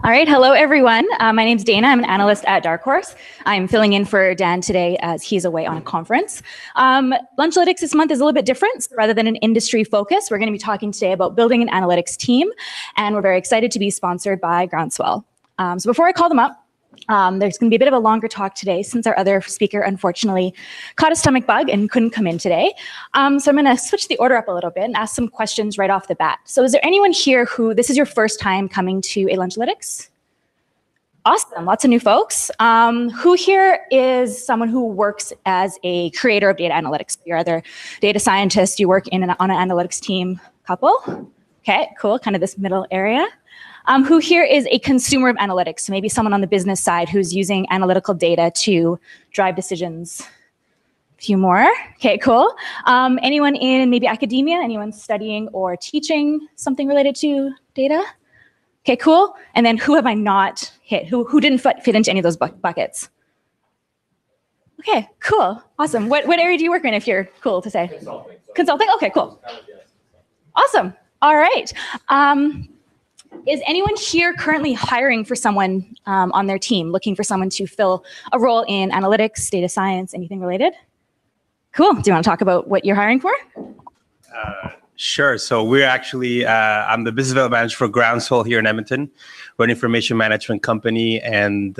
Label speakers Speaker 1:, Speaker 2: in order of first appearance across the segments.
Speaker 1: All right, hello everyone. My name's Dana. I'm an analyst at Dark Horse. I'm filling in for Dan today as he's away on a conference. Lunchalytics this month is a little bit different. So rather than an industry focus, we're going to be talking today about building an analytics team, and we're very excited to be sponsored by Groundswell. So before I call them up, there's going to be a bit of a longer talk today since our other speaker unfortunately caught a stomach bug and couldn't come in today. So I'm going to switch the order up a little bit and ask some questions right off the bat. So is there anyone here who this is your first time coming to a Lunchalytics? Awesome, lots of new folks. Who here is someone who works as a creator of data analytics? You're either data scientist, you work on an analytics team, couple? Okay, cool, kind of this middle area. Who here is a consumer of analytics? So maybe someone on the business side who's using analytical data to drive decisions. A few more. Okay, cool. Anyone in maybe academia? Anyone studying or teaching something related to data? Okay, cool. And then who have I not hit? Who didn't fit into any of those buckets? Okay, cool. Awesome. What area do you work in, if you're cool to say?
Speaker 2: Consulting.
Speaker 1: Consulting? Okay, cool. Awesome. All right. Is anyone here currently hiring for someone on their team, looking for someone to fill a role in analytics, data science, anything related? Cool. Do you want to talk about what you're hiring for?
Speaker 2: Sure. So we're actually, I'm the business development manager for Groundswell here in Edmonton. We're an information management company, and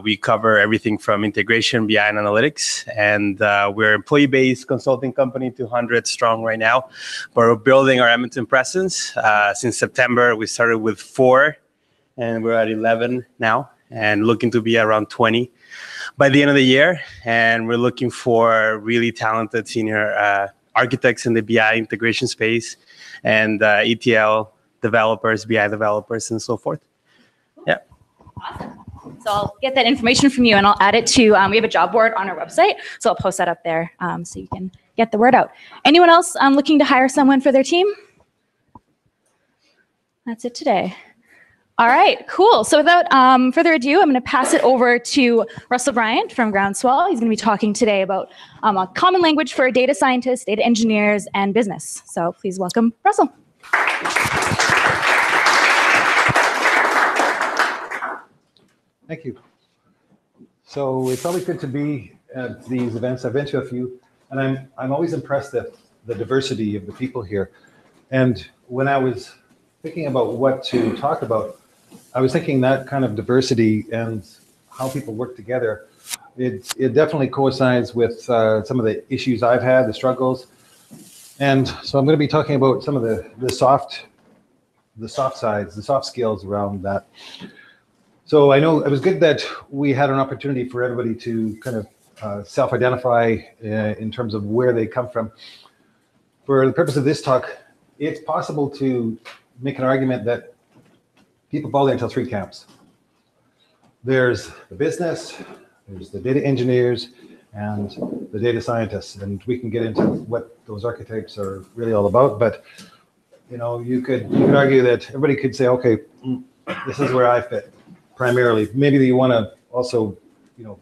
Speaker 2: we cover everything from integration, BI, and analytics. And we're an employee-based consulting company, 200 strong right now. But we're building our Edmonton presence. Since September, we started with 4, and we're at 11 now, and looking to be around 20 by the end of the year. And we're looking for really talented senior architects in the BI integration space, and ETL developers, BI developers, and so forth. Yeah.
Speaker 1: Awesome. So I'll get that information from you, and I'll add it to, we have a job board on our website, so I'll post that up there so you can get the word out. Anyone else looking to hire someone for their team? That's it today. All right, cool. So without further ado, I'm going to pass it over to Russell Bryant from Groundswell. He's going to be talking today about a common language for data scientists, data engineers, and business. So please welcome Russell.
Speaker 3: Thank you. So it's always good to be at these events. I've been to a few, and I'm always impressed at the diversity of the people here. And when I was thinking about what to talk about, I was thinking that kind of diversity and how people work together, it definitely coincides with some of the issues I've had, the struggles. And so I'm going to be talking about some of the soft sides, the soft skills around that. So I know it was good that we had an opportunity for everybody to kind of self-identify in terms of where they come from. For the purpose of this talk, it's possible to make an argument that people fall into 3 camps. There's the business, there's the data engineers, and the data scientists. And we can get into what those archetypes are really all about. But you know, you could argue that everybody could say, okay, this is where I fit primarily. Maybe you want to also, you know,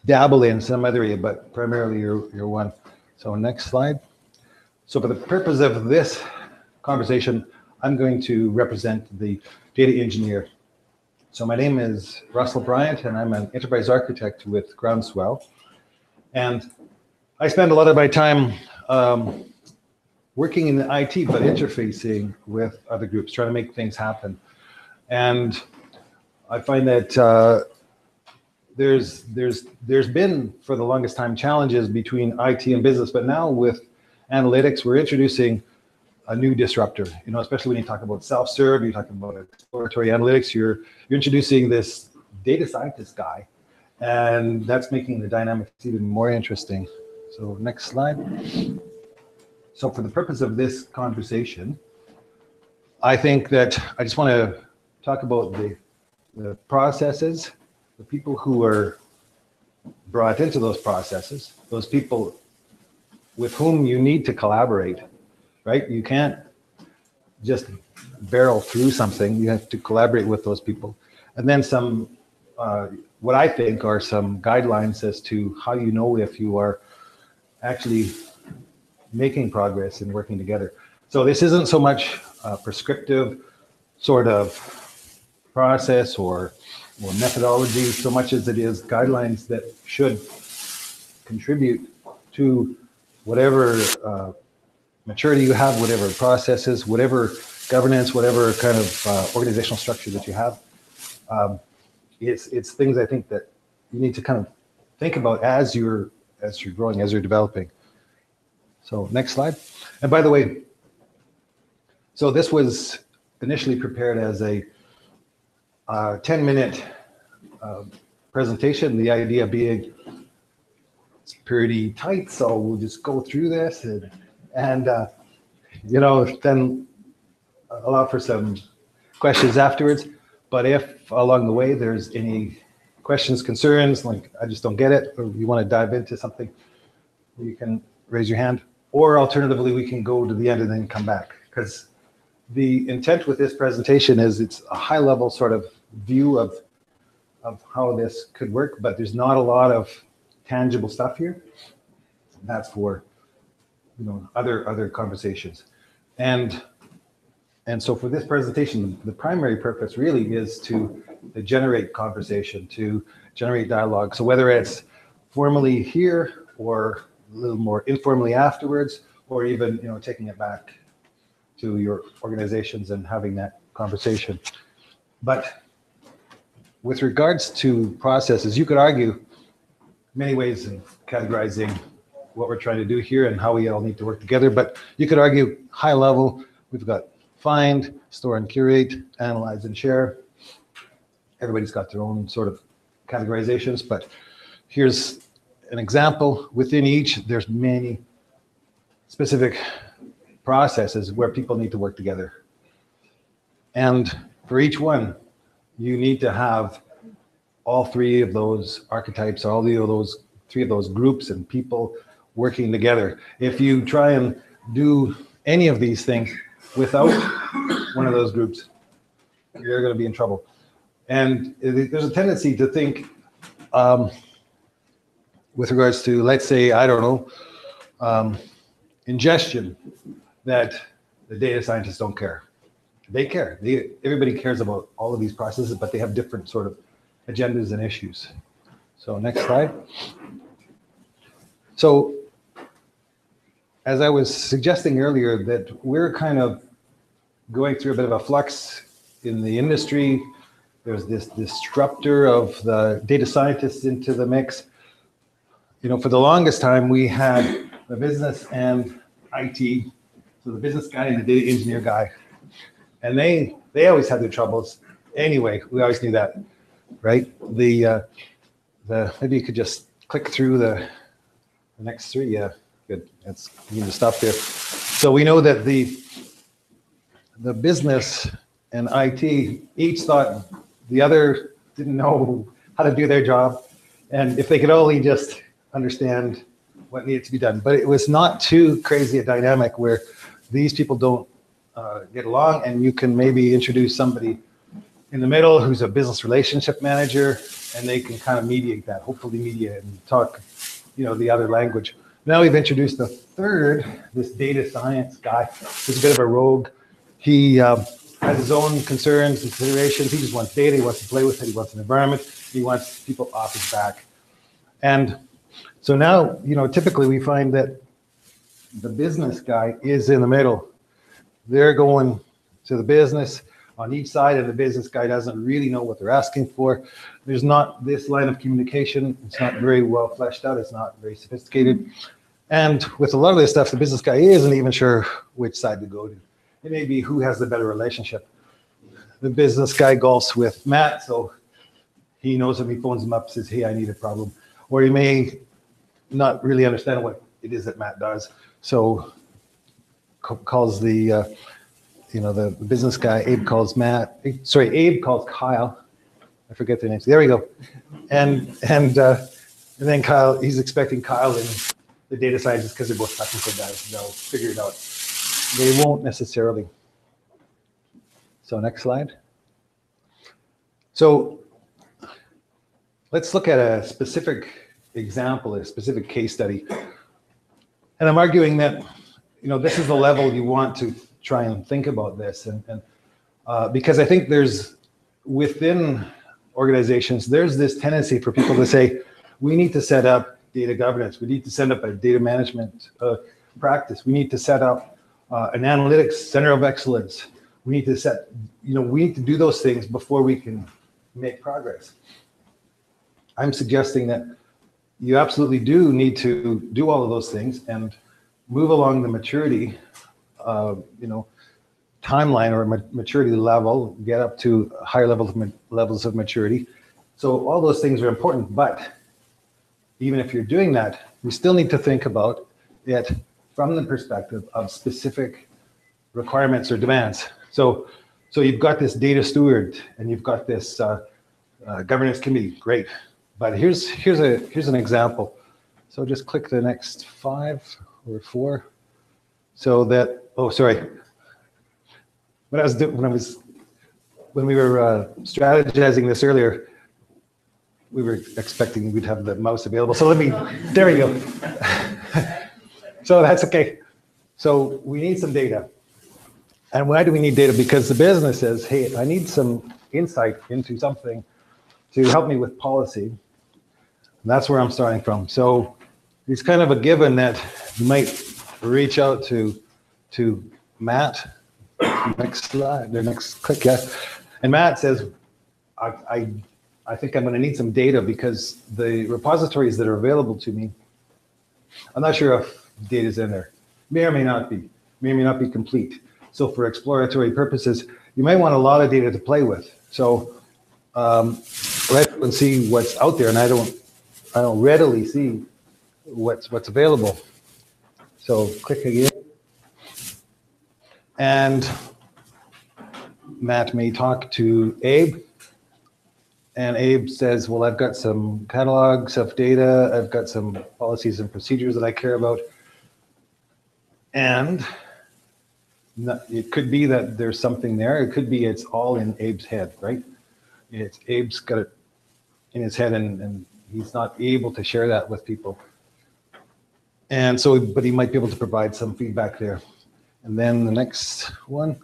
Speaker 3: dabble in some other area, but primarily you're one. So next slide. So for the purpose of this conversation, I'm going to represent the data engineer. So my name is Russell Bryant, and I'm an enterprise architect with Groundswell. And I spend a lot of my time working in the IT, but interfacing with other groups, trying to make things happen. And I find that there's been, for the longest time, challenges between IT and business, but now with analytics, we're introducing a new disruptor, you know, especially when you talk about self-serve, you're talking about exploratory analytics, you're introducing this data scientist guy, and that's making the dynamics even more interesting. So next slide. So for the purpose of this conversation, I think that I just want to talk about the processes, the people who are brought into those processes, those people with whom you need to collaborate. Right? You can't just barrel through something. You have to collaborate with those people. And then some, what I think are some guidelines as to how you know if you are actually making progress and working together. So this isn't so much prescriptive sort of process or methodology so much as it is guidelines that should contribute to whatever maturity you have, whatever processes, whatever governance, whatever kind of organizational structure that you have. It's things I think that you need to kind of think about as you're growing, as you're developing. So next slide. And by the way, so this was initially prepared as a 10-minute presentation. The idea being it's pretty tight, so we'll just go through this and you know, then allow for some questions afterwards. But if along the way there's any questions, concerns, like I just don't get it, or you want to dive into something, you can raise your hand. Or alternatively, we can go to the end and then come back. Because the intent with this presentation is it's a high-level sort of view of how this could work, but there's not a lot of tangible stuff here. That's for, you know, other conversations. And so for this presentation, the primary purpose really is to generate conversation, to generate dialogue. So whether it's formally here or a little more informally afterwards, or even, you know, taking it back to your organizations and having that conversation. But with regards to processes, you could argue many ways of categorizing what we're trying to do here and how we all need to work together. But you could argue high level, we've got find, store and curate, analyze and share. Everybody's got their own sort of categorizations, but here's an example. Within each, there's many specific processes where people need to work together. And for each one, you need to have all three of those archetypes, all three of those groups and people working together. If you try and do any of these things without one of those groups, you're going to be in trouble. And there's a tendency to think, with regards to, let's say, I don't know, ingestion, that the data scientists don't care. They care. Everybody cares about all of these processes, but they have different sort of agendas and issues. So next slide. So as I was suggesting earlier, that we're kind of going through a bit of a flux in the industry. There's this disruptor of the data scientists into the mix. You know, for the longest time, we had the business and IT, so the business guy and the data engineer guy, and they always had their troubles. Anyway, we always knew that, right? The maybe you could just click through the next three. Yeah, good. That's you need to stop there. So we know that the business and IT each thought the other didn't know how to do their job, and if they could only just understand what needed to be done. But it was not too crazy a dynamic where these people don't get along, and you can maybe introduce somebody in the middle who's a business relationship manager, and they can kind of mediate that, hopefully mediate and talk, you know, the other language. Now we've introduced the third, this data science guy, who's a bit of a rogue. He has his own concerns and considerations. He just wants data, he wants to play with it, he wants an environment, he wants people off his back. And so now, you know, typically we find that the business guy is in the middle. They're going to the business on each side, and the business guy doesn't really know what they're asking for. There's not this line of communication. It's not very well fleshed out. It's not very sophisticated. And with a lot of this stuff, the business guy isn't even sure which side to go to. It may be who has the better relationship. The business guy golfs with Matt, so he knows if he phones him up, says, hey, I need a problem. Or he may not really understand what it is that Matt does. So calls the, you know, the business guy, Abe calls Matt, sorry, Abe calls Kyle. I forget their names. There we go. And then Kyle, he's expecting Kyle and the data scientist, because they're both technical guys, they'll figure it out. They won't necessarily. So next slide. So let's look at a specific example, a specific case study. And I'm arguing that, you know, this is the level you want to try and think about this. And because I think there's, within organizations, there's this tendency for people to say, we need to set up data governance. We need to set up a data management practice. We need to set up an analytics center of excellence. We need to set, we need to do those things before we can make progress. I'm suggesting that you absolutely do need to do all of those things and move along the maturity, timeline or maturity level, get up to higher levels of maturity. So all those things are important, but even if you're doing that, we still need to think about it from the perspective of specific requirements or demands. So you've got this data steward and you've got this governance committee, great. But here's an example. So just click the next 5 or 4. So that, oh, sorry. When we were strategizing this earlier, we were expecting we'd have the mouse available. So there we go. So that's okay. So we need some data. And why do we need data? Because the business says, hey, I need some insight into something to help me with policy. And that's where I'm starting from. So it's kind of a given that you might reach out to Matt. Next slide, the next click, yeah. And Matt says, I think I'm going to need some data because the repositories that are available to me, I'm not sure if data's in there. May or may not be complete. So for exploratory purposes, you might want a lot of data to play with. So let's see what's out there, and I don't readily see what's available. So click again. And Matt may talk to Abe, and Abe says, well, I've got some catalogs of data, I've got some policies and procedures that I care about. And it could be that there's something there. It could be it's all in Abe's head, right? Abe's got it in his head and he's not able to share that with people. And so, but he might be able to provide some feedback there. And then the next one.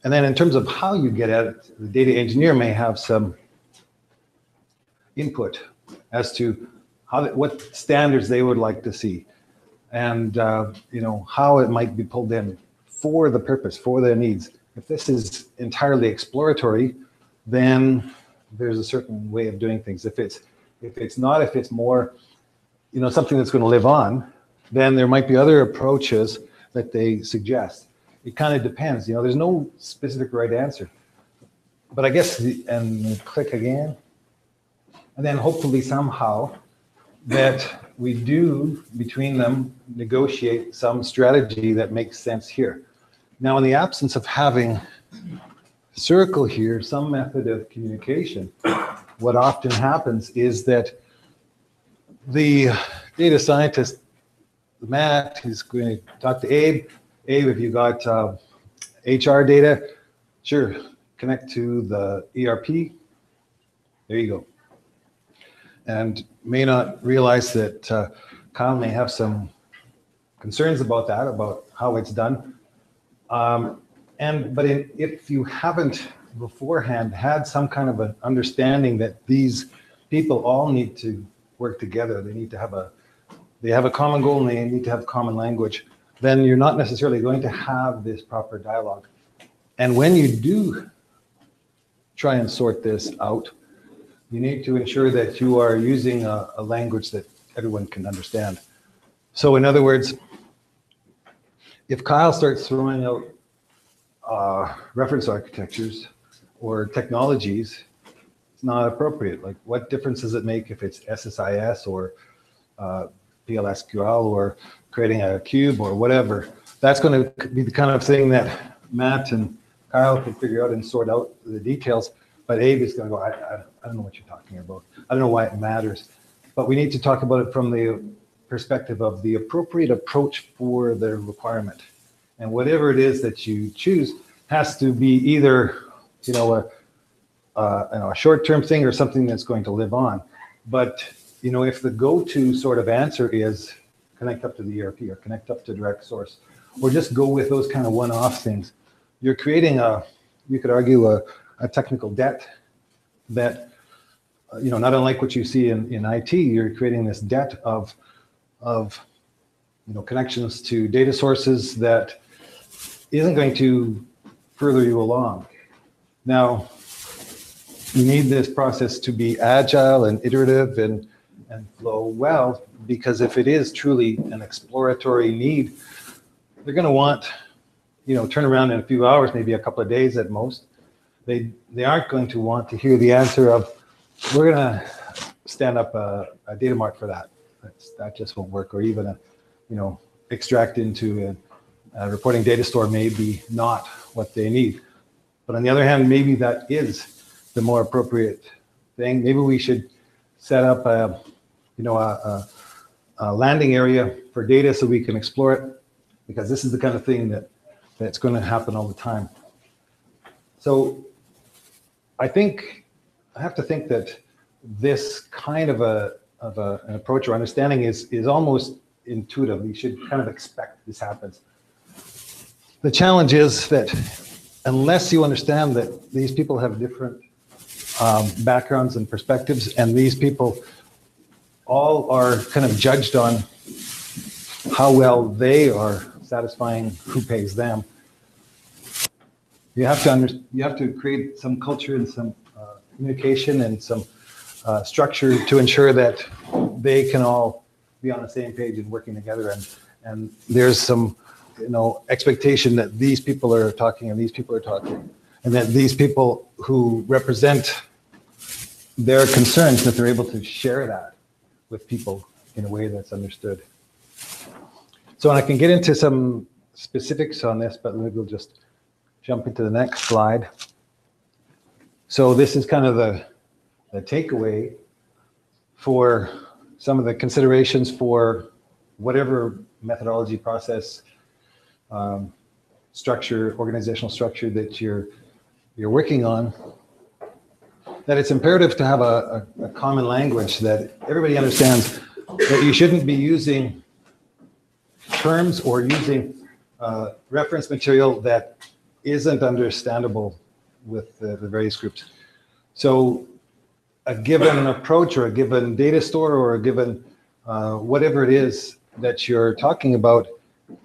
Speaker 3: And then in terms of how you get at it, the data engineer may have some input as to what standards they would like to see, and how it might be pulled in for the purpose, for their needs. If this is entirely exploratory, then there's a certain way of doing things. If it's not, if it's more, something that's going to live on, then there might be other approaches that they suggest. It kind of depends. There's no specific right answer. But I guess, and click again, and then hopefully somehow that we do between them negotiate some strategy that makes sense here. Now, in the absence of having circle here, some method of communication, what often happens is that the data scientist, Matt, is going to talk to Abe. Abe, if you got HR data, sure, connect to the ERP. There you go. And may not realize that Kyle may have some concerns about that, about how it's done. If you haven't beforehand had some kind of an understanding that these people all need to work together, they have a common goal and they need to have common language, then you're not necessarily going to have this proper dialogue. And when you do try and sort this out, you need to ensure that you are using a language that everyone can understand. So in other words, if Kyle starts throwing out reference architectures or technologies, it's not appropriate. Like, what difference does it make if it's SSIS or PLSQL or creating a cube or whatever? That's going to be the kind of thing that Matt and Kyle can figure out and sort out the details. But Abe is going to go, I don't know what you're talking about. I don't know why it matters. But we need to talk about it from the perspective of the appropriate approach for the requirement. And whatever it is that you choose has to be either, a short-term thing or something that's going to live on. But, if the go-to sort of answer is connect up to the ERP or connect up to direct source, or just go with those kind of one-off things, you're creating you could argue a technical debt that, not unlike what you see in IT, you're creating this debt of connections to data sources that isn't going to further you along. Now, you need this process to be agile and iterative and flow well, because if it is truly an exploratory need, they're going to want, turn around in a few hours, maybe a couple of days at most. They aren't going to want to hear the answer of, we're going to stand up a data mart for that. That just won't work, or even extract into a reporting data store may be not what they need. But on the other hand, maybe that is the more appropriate thing. Maybe we should set up a landing area for data so we can explore it, because this is the kind of thing that's going to happen all the time. So I have to think that this kind of an approach or understanding is almost intuitive. You should kind of expect this happens. The challenge is that unless you understand that these people have different backgrounds and perspectives, and these people all are kind of judged on how well they are satisfying who pays them, you have to create some culture and some communication and some structure to ensure that they can all be on the same page and working together, and there's some expectation that these people are talking and these people are talking, and that these people who represent their concerns, that they're able to share that with people in a way that's understood. So I can get into some specifics on this, but maybe we'll just jump into the next slide. So this is kind of the takeaway for some of the considerations for whatever methodology, process, structure, organizational structure that you're working on, that it's imperative to have a common language that everybody understands, that you shouldn't be using terms or using reference material that isn't understandable with the various groups. So a given approach or a given data store or a given whatever it is that you're talking about,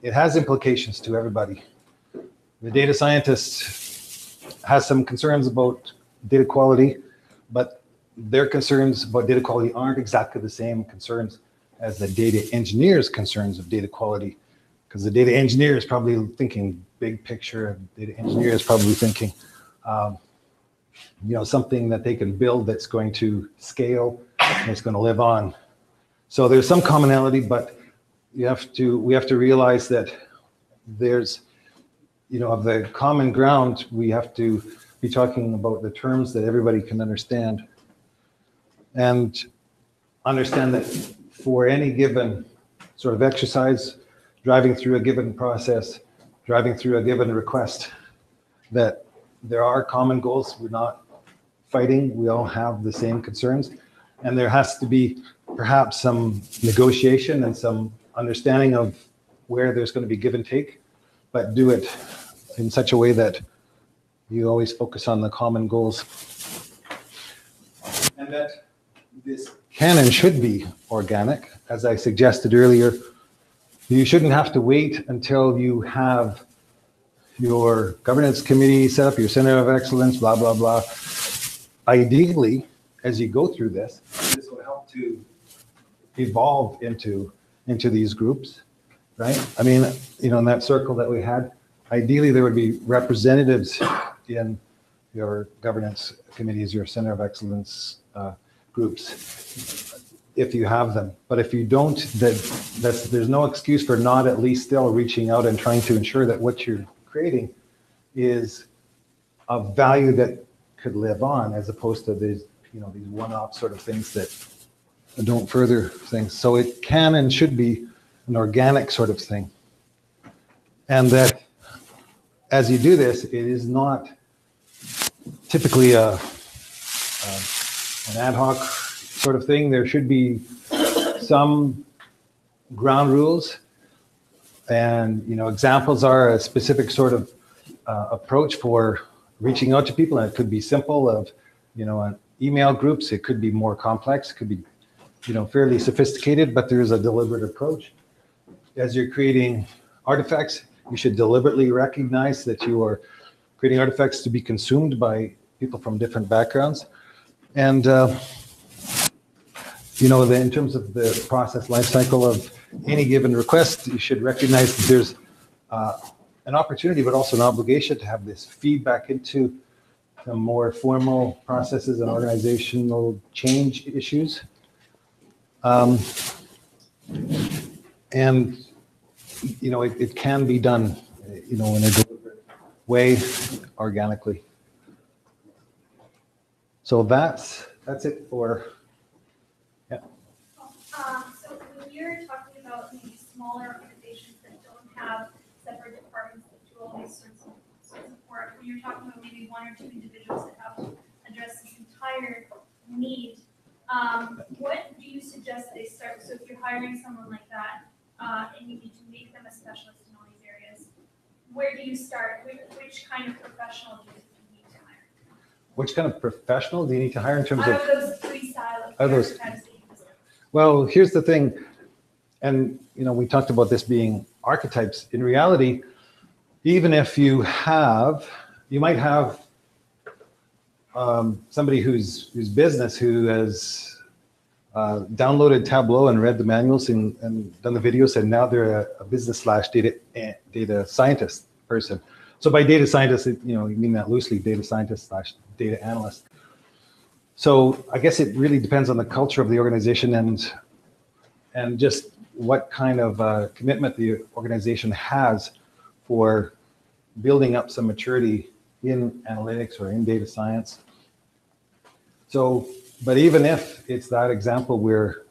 Speaker 3: it has implications to everybody. The data scientist has some concerns about data quality, but their concerns about data quality aren't exactly the same concerns as the data engineer's concerns of data quality, because the data engineer is probably thinking big picture, and the data engineer is probably thinking something that they can build that's going to scale and it's going to live on. So there's some commonality, but we have to realize that there's, of the common ground, we have to be talking about the terms that everybody can understand, and understand that for any given sort of exercise, driving through a given process, driving through a given request, that there are common goals. We're not fighting. We all have the same concerns, and there has to be perhaps some negotiation and some understanding of where there's going to be give and take, but do it in such a way that you always focus on the common goals. And that this can and should be organic. As I suggested earlier, you shouldn't have to wait until you have your governance committee set up, your center of excellence, blah, blah, blah. Ideally, as you go through this will help to evolve into these groups, right? I mean, in that circle that we had, ideally there would be representatives in your governance committees, your center of excellence groups, if you have them. But if you don't, there's no excuse for not at least still reaching out and trying to ensure that what you're creating is of value that could live on, as opposed to these one-off sort of things that don't further things. So it can and should be an organic sort of thing. And that as you do this, it is not typically an ad hoc sort of thing. There should be some ground rules, and examples are a specific sort of approach for reaching out to people, and it could be simple of, email groups. It could be more complex, it could be, fairly sophisticated, but there's a deliberate approach. As you're creating artifacts, you should deliberately recognize that you are creating artifacts to be consumed by people from different backgrounds. And, in terms of the process life cycle of any given request, you should recognize that there's an opportunity, but also an obligation to have this feedback into the more formal processes and organizational change issues. And, it can be done, in a deliberate way, organically. So that's it for, yeah.
Speaker 4: So when you're talking about maybe smaller organizations that don't have separate departments that do all these sorts of work, when you're talking about maybe one or two individuals that have to address this entire need, what do you suggest they start? So if you're hiring someone like that, and you need to make them a specialist in all these areas, where do you start? Which kind of professional do you need to hire?
Speaker 3: Which kind of professional do you need to hire in terms
Speaker 4: of those three silos?
Speaker 3: Well, here's the thing, and we talked about this being archetypes. In reality, even if you might have somebody whose business who has downloaded Tableau and read the manuals and done the videos, and now they're a business / data scientist person. So by data scientist, you mean that loosely, data scientist / data analyst. So I guess it really depends on the culture of the organization and just what kind of commitment the organization has for building up some maturity in analytics or in data science. So, but even if it's that example where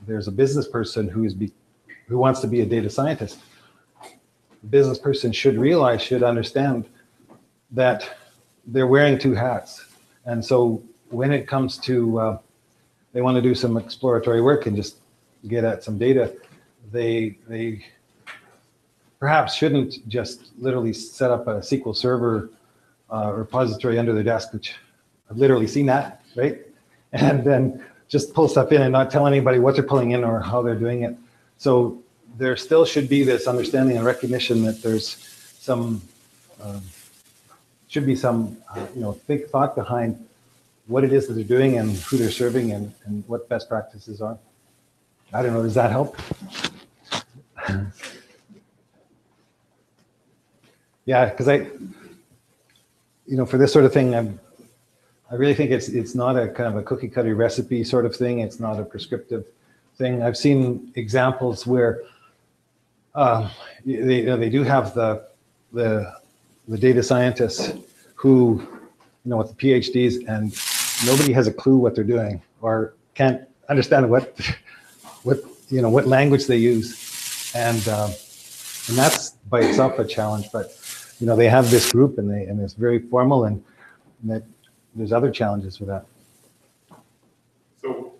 Speaker 3: there's a business person who wants to be a data scientist, the business person should understand that they're wearing two hats. And so when it comes to, they want to do some exploratory work and just get at some data, they perhaps shouldn't just literally set up a SQL Server repository under their desk, which I've literally seen that, right? And then just pull stuff in and not tell anybody what they're pulling in or how they're doing it. So there still should be this understanding and recognition that there's some, should be some, think thought behind what it is that they're doing and who they're serving and what best practices are. I don't know, does that help? Yeah, because for this sort of thing, I really think it's not a kind of a cookie cutter recipe sort of thing. It's not a prescriptive thing. I've seen examples where they do have the data scientists who, with the PhDs, and nobody has a clue what they're doing or can't understand what language they use, and that's by itself a challenge. But they have this group and it's very formal, and that there's other challenges with that.
Speaker 5: So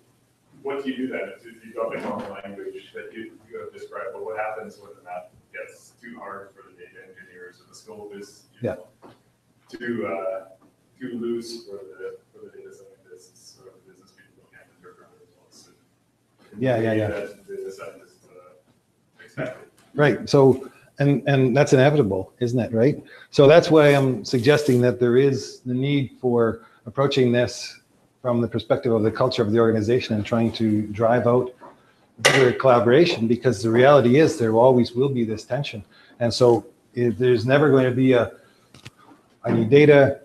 Speaker 5: what do you do then? If you've got the common language that you have described, but what happens when the math gets too hard for the data engineers, or the scope is too loose for the data scientists or the business people who can't interpret the results? That data scientists expect it.
Speaker 3: Right. So and that's inevitable, isn't it? Right. So that's why I'm suggesting that there is the need for approaching this from the perspective of the culture of the organization and trying to drive out better collaboration, because the reality is there always will be this tension. And so there's never going to be I need data,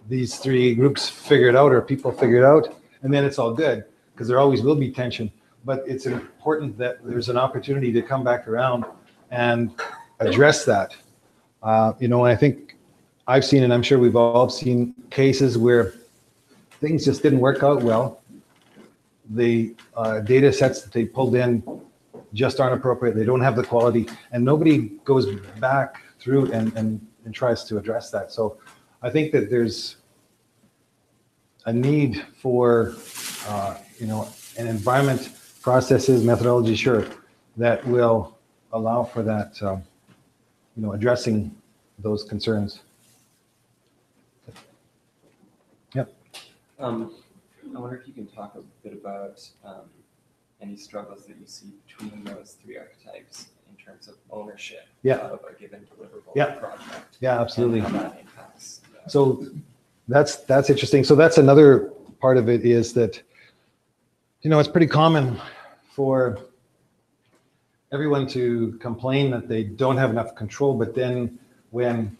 Speaker 3: these three groups figure it out or people figure it out, and then it's all good, because there always will be tension. But it's important that there's an opportunity to come back around and address that. And I think I've seen, and I'm sure we've all seen, cases where things just didn't work out well. The data sets that they pulled in just aren't appropriate. They don't have the quality, and nobody goes back through and tries to address that. So I think that there's a need for, an environment, processes, methodology, sure, that will allow for that, addressing those concerns. Yep.
Speaker 6: I wonder if you can talk a bit about any struggles that you see between those three archetypes in terms of ownership of a given deliverable project.
Speaker 3: Yeah, absolutely.
Speaker 6: And how that impacts.
Speaker 3: So that's interesting. So that's another part of it is that, it's pretty common for everyone to complain that they don't have enough control, but then when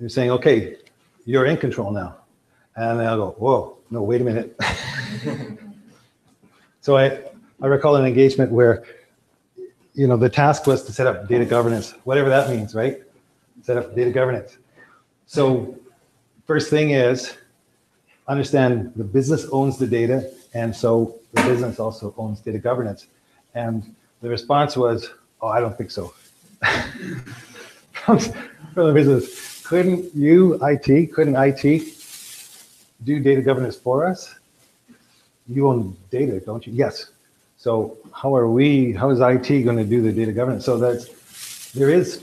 Speaker 3: you're saying, okay, you're in control now, and they'll go, whoa, no, wait a minute. So I recall an engagement where, the task was to set up data governance, whatever that means, right? Set up data governance. So first thing is, understand the business owns the data, and so the business also owns data governance. And the response was, oh, I don't think so. From the business, couldn't IT do data governance for us? You own data, don't you? Yes. So how is IT going to do the data governance? So there is,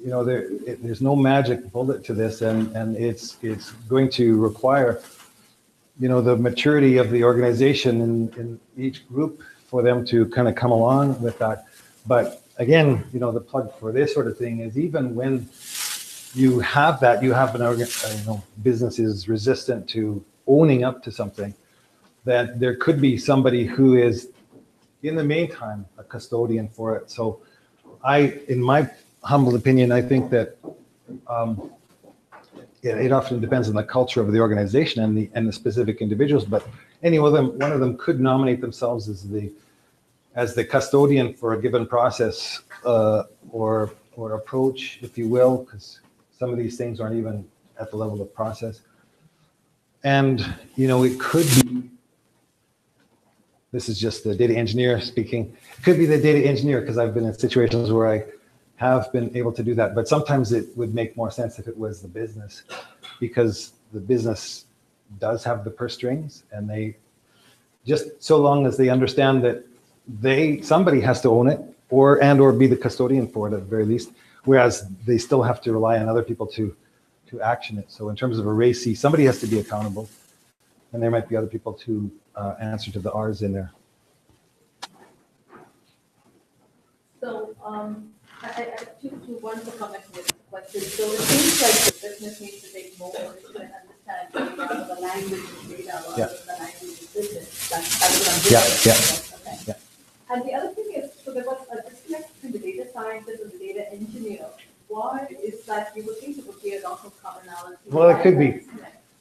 Speaker 3: there's no magic bullet to this, and it's going to require, the maturity of the organization in each group for them to kind of come along with that. But again, the plug for this sort of thing is even when you have that, you have business is resistant to owning up to something, that there could be somebody who is, in the meantime, a custodian for it. So in my humble opinion, I think that it often depends on the culture of the organization and the specific individuals, but one of them could nominate themselves as the custodian for a given process or approach, if you will, because some of these things aren't even at the level of process. And, it could be, this is just the data engineer speaking, it could be the data engineer, because I've been in situations where I have been able to do that. But sometimes it would make more sense if it was the business, because the business does have the purse strings, and they, just so long as they understand that somebody has to own it or be the custodian for it at the very least, whereas they still have to rely on other people to action it. So in terms of a RACI, somebody has to be accountable, and there might be other people to answer to the R's in there.
Speaker 7: So I want to comment on this question. So it seems like the business needs to take more ownership and understand the language of data rather than the language of business. That's what I'm doing. Okay. And the other thing is, so there was a disconnect between the data scientist and the data engineer. Why is that? You would think it would be a lot of commonality.
Speaker 3: Well, it could be.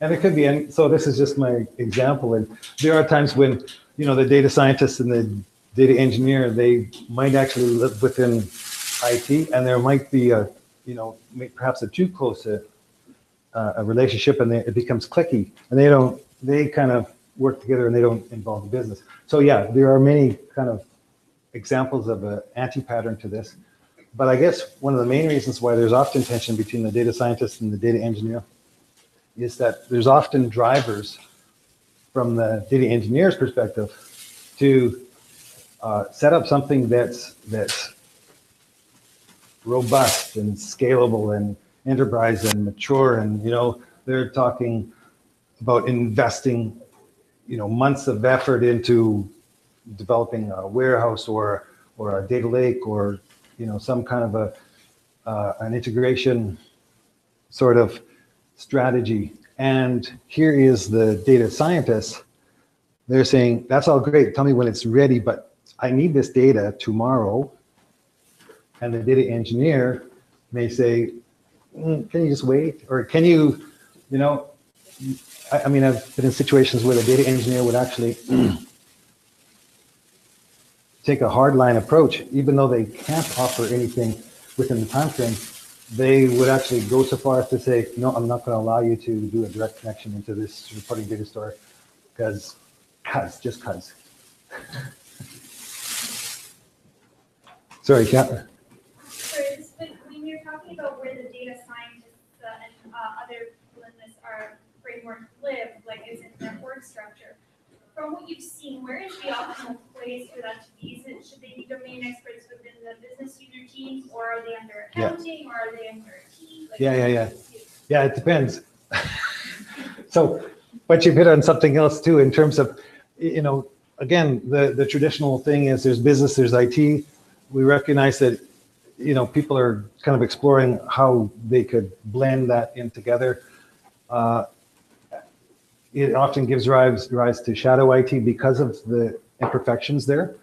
Speaker 3: And it could be. And so this is just my example. And there are times when, the data scientist and the data engineer, they might actually live within IT, and there might be perhaps a too close a relationship, and it becomes cliquey, and they kind of work together and they don't involve the business. So yeah, there are many kind of examples of an anti-pattern to this. But I guess one of the main reasons why there's often tension between the data scientist and the data engineer is that there's often drivers from the data engineer's perspective to set up something that's robust and scalable and enterprise and mature. And, they're talking about investing, months of effort into developing a warehouse or a data lake or, some kind of an integration sort of strategy. And here is the data scientist. They're saying, that's all great. Tell me when it's ready, but I need this data tomorrow. And the data engineer may say, can you just wait? Or can you, I've been in situations where the data engineer would actually take a hardline approach, even though they can't offer anything within the time frame. They would actually go so far as to say, no, I'm not going to allow you to do a direct connection into this reporting data store because. Sorry, Kat.
Speaker 4: When you're talking about where the data scientists and other people in this framework live, like is in their org structure, from what you've seen, where is the optimal place for that to be? Should they be domain experts within the business user teams, or are they under accounting, or are they under a team? Like,
Speaker 3: Yeah, it depends. So, but you've hit on something else too, in terms of, again, the traditional thing is there's business, there's IT. We recognize that, people are kind of exploring how they could blend that in together. It often gives rise to shadow IT because of the imperfections there.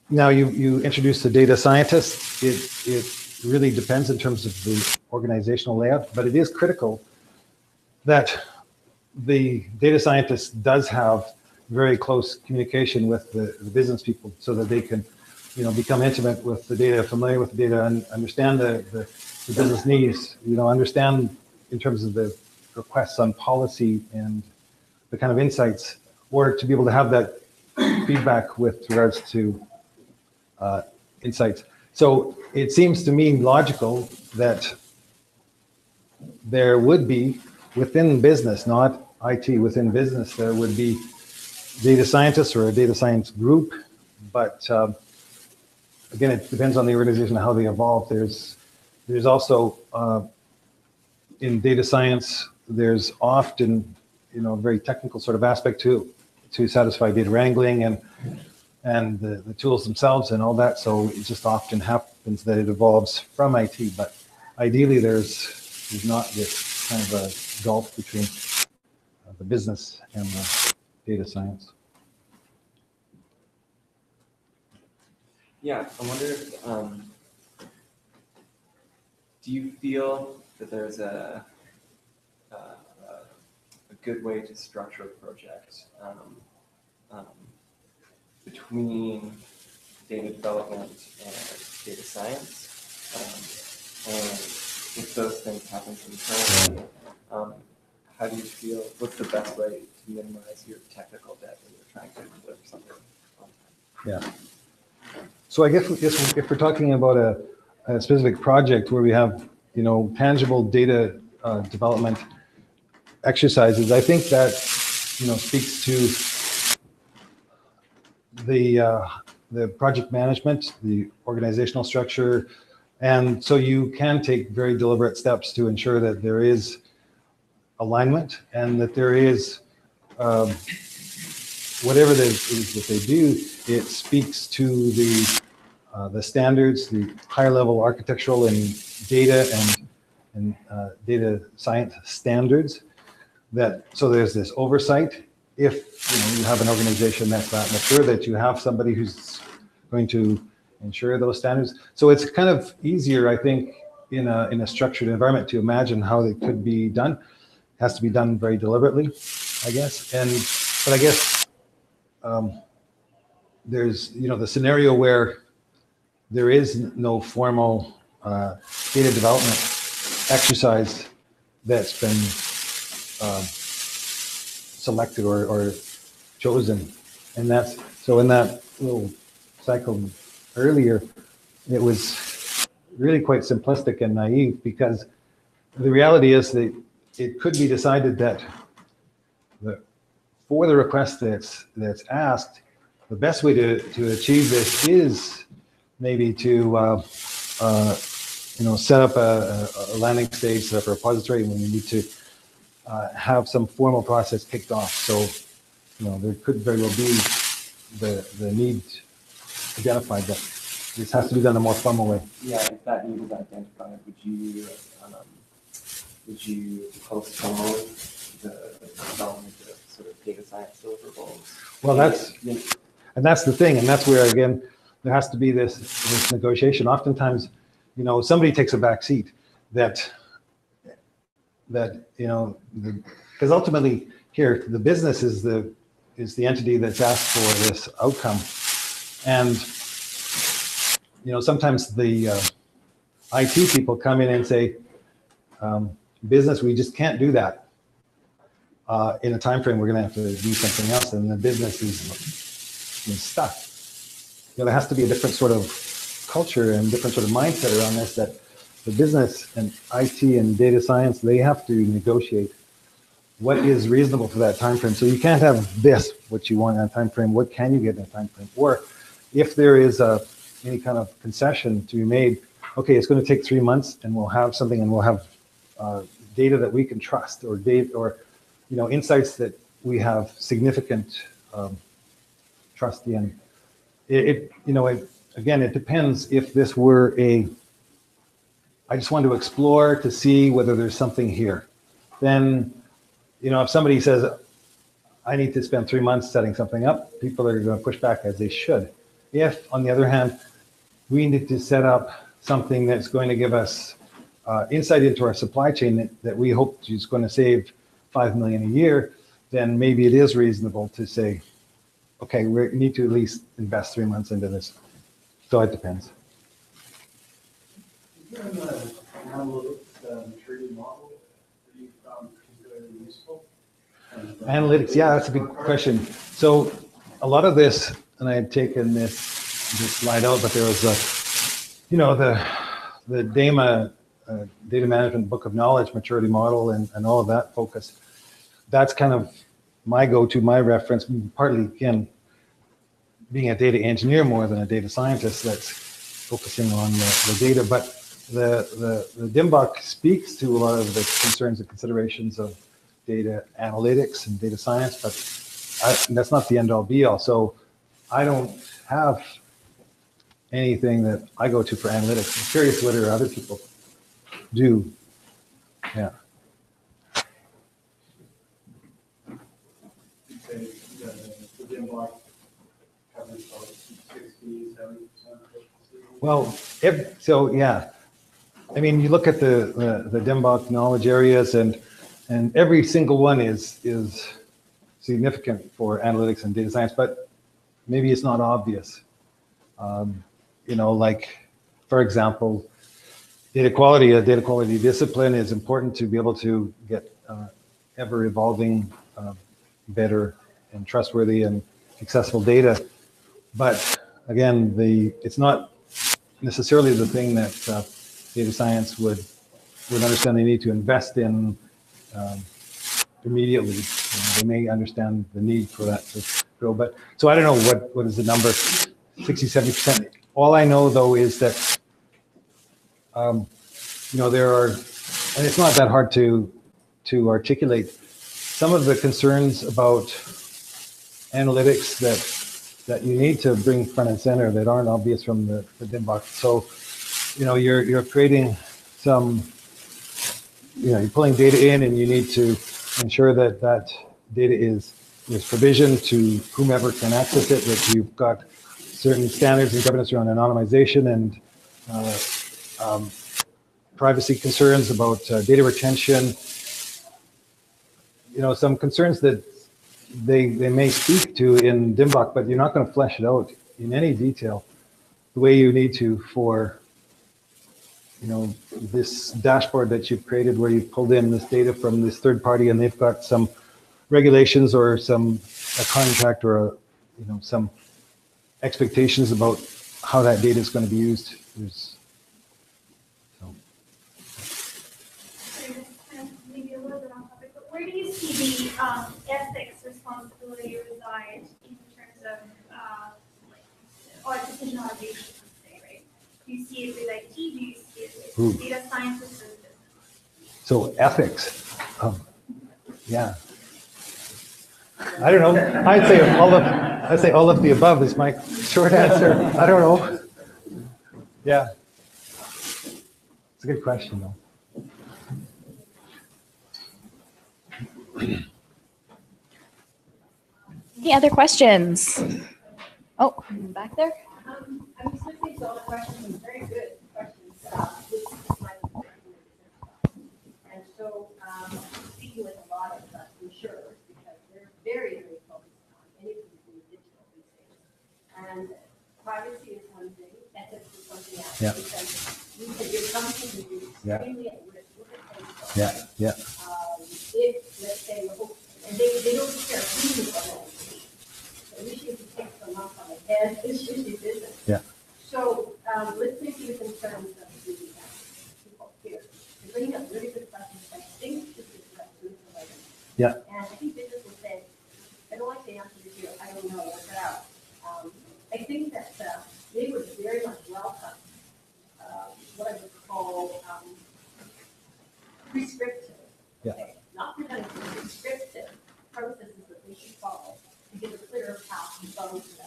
Speaker 3: Now you introduce the data scientist. It really depends in terms of the organizational layout, but it is critical that the data scientist does have very close communication with the business people so that they can, become intimate with the data, familiar with the data, and understand the business needs, understand in terms of the requests on policy and the kind of insights, or to be able to have that feedback with regards to insights. So it seems to me logical that there would be within business, not IT, within business, there would be data scientists or a data science group, but again, it depends on the organization how they evolve. There's also in data science, there's often a very technical sort of aspect to satisfy data wrangling and the tools themselves and all that. So it just often happens that it evolves from IT, but ideally there's not this kind of a gulf between the business and the data science.
Speaker 6: Yeah, I wonder if, do you feel that there's a good way to structure a project between data development and data science? And if those things happen concurrently, how do you feel, what's the best way to minimize your technical debt when you're trying to deliver something on time?
Speaker 3: Yeah. So I guess if we're talking about a specific project where we have, tangible data development exercises, I think that, speaks to the project management, the organizational structure. And so you can take very deliberate steps to ensure that there is alignment and that there is whatever it is that they do, it speaks to the standards, the higher level architectural and data and data science standards. So there's this oversight. If you have an organization that's that mature, that you have somebody who's going to ensure those standards. So it's kind of easier, I think, in a structured environment to imagine how it could be done. It has to be done very deliberately, I guess. But I guess there's the scenario where there is no formal data development exercise that's been selected or chosen, and that's so in that little cycle earlier, it was really quite simplistic and naive, because the reality is that it could be decided that for the request that's asked, the best way to achieve this is maybe to set up a landing stage, set up a repository when you need to have some formal process kicked off. So there could very well be the need identified, but this has to be done in a more formal way.
Speaker 6: Yeah, if that need is identified, would you postpone the development of sort of data science deliverables?
Speaker 3: Well, that's the thing, and that's where again there has to be this negotiation. Oftentimes, somebody takes a back seat that because ultimately here the business is the entity that's asked for this outcome, and sometimes the IT people come in and say, business, we just can't do that in a time frame. We're going to have to do something else, and the business is stuck. There has to be a different sort of culture and different sort of mindset around this, that the business and IT and data science, they have to negotiate what is reasonable for that time frame. So you can't have this, what you want in a time frame. What can you get in a time frame? Or if there is any kind of concession to be made, okay, it's going to take 3 months, and we'll have something, and we'll have data that we can trust, or data, or insights that we have significant trust in. Again, it depends. If this were I just want to explore to see whether there's something here, then, if somebody says, I need to spend 3 months setting something up, people are going to push back, as they should. If, on the other hand, we need to set up something that's going to give us insight into our supply chain that we hope is going to save $5 million a year, then maybe it is reasonable to say, okay, we need to at least invest 3 months into this. So it depends.
Speaker 8: Is there an analytics maturity model that you found particularly useful?
Speaker 3: Analytics, yeah, that's a good question. So a lot of this, and I had taken this slide out, but there was the DAMA Data Management Book of Knowledge maturity model and all of that focus. That's kind of my go-to, my reference, partly, again, being a data engineer more than a data scientist that's focusing on the data. But the DIMBOK speaks to a lot of the concerns and considerations of data analytics and data science, but that's not the end-all be-all. So I don't have anything that I go to for analytics. I'm curious whether other people do. Yeah.
Speaker 8: The DIMBOK covers about 60, 70%.
Speaker 3: Well, yeah. I mean, you look at the DIMBOK knowledge areas, and every single one is significant for analytics and data science, but maybe it's not obvious. Like, for example, a data quality discipline is important to be able to get ever evolving, better and trustworthy and accessible data. But again, it's not necessarily the thing that data science would understand they need to invest in immediately. They may understand the need for that to grow. But so I don't know what is the number, 60, 70%. All I know though is that there are, and it's not that hard to articulate, some of the concerns about analytics that you need to bring front and center that aren't obvious from the DIMBOK. So, you're creating some, you're pulling data in, and you need to ensure that data is provisioned to whomever can access it, that you've got certain standards and governance around anonymization and privacy concerns about data retention. Some concerns that they may speak to in DIMBOK, but you're not going to flesh it out in any detail the way you need to for this dashboard that you've created, where you've pulled in this data from this third party, and they've got some regulations or a contract or some expectations about how that data is going to be used.
Speaker 4: Maybe a little bit on topic, but where do you see the ethics responsibility reside in terms of or decision allocation, say, right? Do you see it with IT? Do you see it with data scientists or business?
Speaker 3: So ethics, yeah. I don't know. I'd say all of the above is my short answer. I don't know. Yeah, it's a good question though.
Speaker 1: Any other questions? Oh, back there.
Speaker 7: I'm just listening to all the questions, very good questions. This is my and so speaking with a lot of insurers, because they're very, very focused on anything to do with digital these days. And privacy is one thing, ethics is something else.
Speaker 3: Yeah.
Speaker 7: Because you said your company is extremely at risk. Look at Facebook.
Speaker 3: Yeah.
Speaker 7: If, let's say, and they don't care who you are. Usually if you take the lump on the head, it's usually business.
Speaker 3: Yeah.
Speaker 7: So let's make these in terms of the people here. You're bringing up really good questions. I think this is what food providers.
Speaker 3: Yeah.
Speaker 7: And I think business will say, I don't like the answer to here. I don't know. Work it out. I think that they would very much welcome what I would call prescriptive.
Speaker 3: Yeah.
Speaker 7: Okay, not preventive, prescriptive processes that we should follow to give a clearer path to both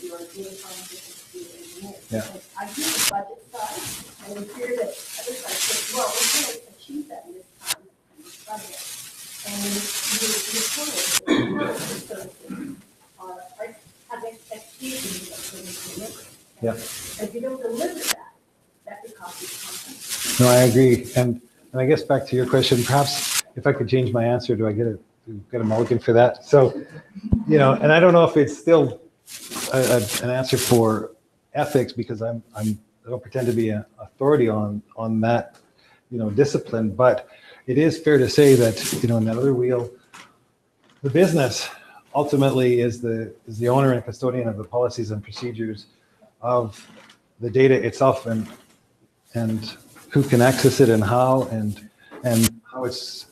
Speaker 7: your data scientists and engineers.
Speaker 3: Yeah.
Speaker 7: Because I do the budget side, and we fear that other sides say, well, we're going to achieve that in this time and this budget. And the services have expectations of service delivery.
Speaker 3: Yeah.
Speaker 7: If you don't deliver that, that could cost you content.
Speaker 3: No, I agree. And I guess back to your question, perhaps if I could change my answer, do I get a mulligan for that? So, you know, and I don't know if it's still an answer for ethics, because I don't pretend to be an authority on that, you know, discipline, but it is fair to say that, you know, in that other wheel, the business ultimately is the owner and custodian of the policies and procedures of the data itself, and who can access it and how, and how it's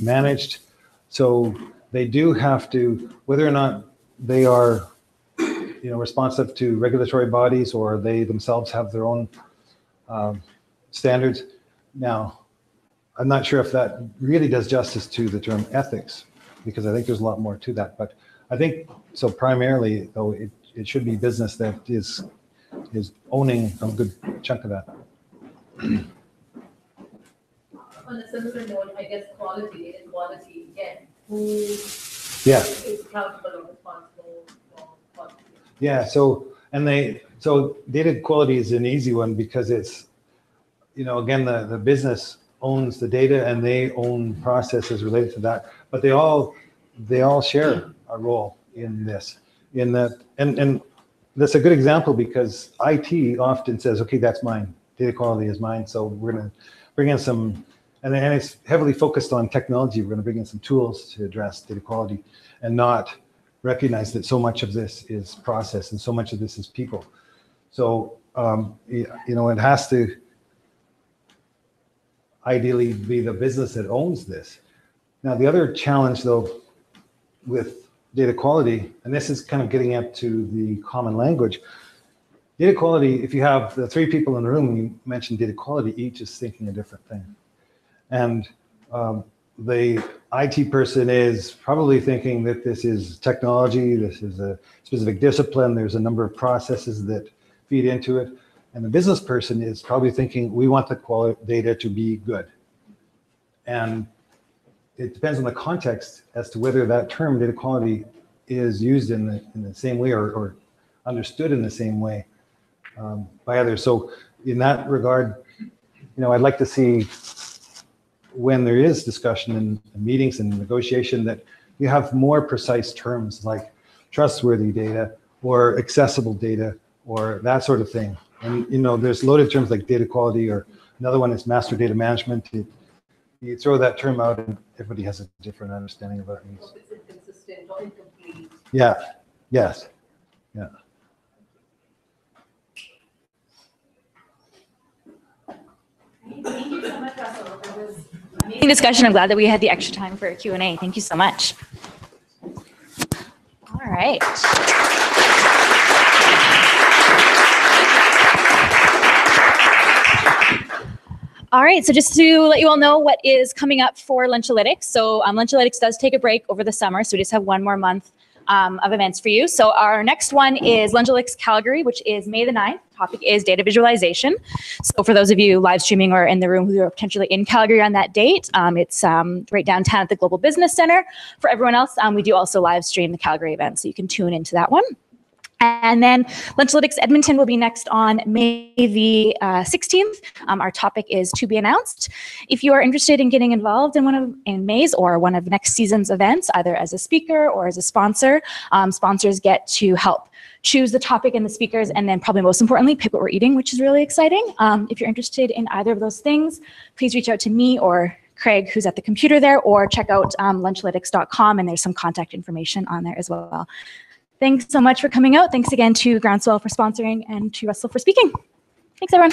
Speaker 3: managed. So they do have to, whether or not they are, you know, responsive to regulatory bodies or they themselves have their own standards. Now, I'm not sure if that really does justice to the term ethics, because I think there's a lot more to that. But I think, so primarily, though, it should be business that is owning a good chunk of that.
Speaker 7: On a similar note, I guess quality, again, who is accountable or responsible for quality?
Speaker 3: Yeah, so data quality is an easy one, because it's, you know, again, the business owns the data and they own processes related to that, but they all share a role in this, in that, and that's a good example, because IT often says, okay, that's mine, data quality is mine, so we're going to bring in some, and it's heavily focused on technology, we're going to bring in some tools to address data quality, and not recognize that so much of this is process and so much of this is people. So, you know, it has to ideally be the business that owns this. Now, the other challenge, though, with data quality, and this is kind of getting up to the common language, data quality, if you have the three people in the room and you mention data quality, each is thinking a different thing. And the IT person is probably thinking that this is technology, this is a specific discipline, there's a number of processes that feed into it. And the business person is probably thinking, we want the quality data to be good. And it depends on the context as to whether that term data quality is used in the same way or understood in the same way by others. So in that regard, you know, I'd like to see, when there is discussion in meetings and negotiation, that you have more precise terms like trustworthy data or accessible data or that sort of thing. And, you know, there's loaded terms like data quality, or another one is master data management. You throw that term out and everybody has a different understanding of what it means.
Speaker 7: Is it consistent or incomplete?
Speaker 3: Yeah, yes, yeah.
Speaker 1: Thank you so much, Russell, for this amazing discussion. I'm glad that we had the extra time for a Q&A. Thank you so much. All right. All right, so just to let you all know what is coming up for Lunchalytics. So Lunchalytics does take a break over the summer, so we just have one more month of events for you. So our next one is Lunchalytics Calgary, which is May the 9th. Topic is data visualization. So for those of you live streaming or in the room who are potentially in Calgary on that date, it's right downtown at the Global Business Center. For everyone else, we do also live stream the Calgary event, so you can tune into that one. And then Lunchalytics Edmonton will be next on May the 16th. Our topic is to be announced. If you are interested in getting involved in May's or one of next season's events, either as a speaker or as a sponsor, sponsors get to help choose the topic and the speakers, and then probably most importantly, pick what we're eating, which is really exciting. If you're interested in either of those things, please reach out to me or Craig, who's at the computer there, or check out lunchalytics.com, and there's some contact information on there as well. Thanks so much for coming out. Thanks again to Groundswell for sponsoring and to Russell for speaking. Thanks, everyone.